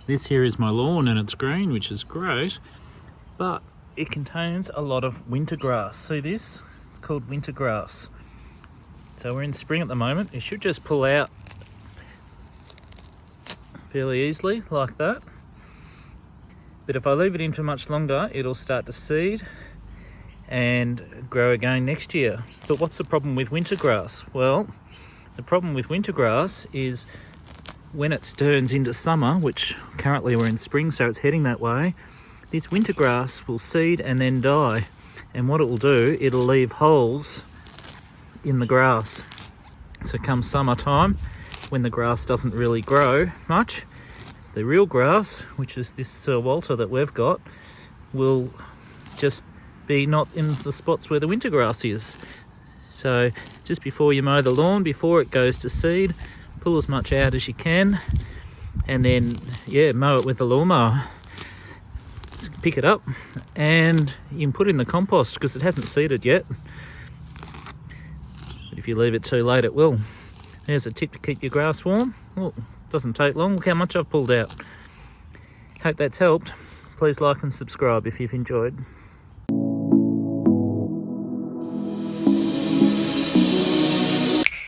This here is my lawn and it's green, which is great, but it contains a lot of winter grass. See this? It's called winter grass. So we're in spring at the moment. It should just pull out fairly easily like that. But if I leave it in for much longer, it'll start to seed and grow again next year. But what's the problem with winter grass? Well, the problem with winter grass is when it turns into summer, which currently we're in spring, so it's heading that way, this winter grass will seed and then die. And what it will do, it'll leave holes in the grass. So come summertime, when the grass doesn't really grow much, the real grass, which is this Sir Walter that we've got, will just be not in the spots where the winter grass is. So just before you mow the lawn, before it goes to seed, pull as much out as you can, and then mow it with the lawnmower. Just pick it up and you can put it in the compost because it hasn't seeded yet. But if you leave it too late, it will. There's a tip to keep your grass warm. Oh, doesn't take long. Look how much I've pulled out. Hope that's helped. Please like and subscribe if you've enjoyed.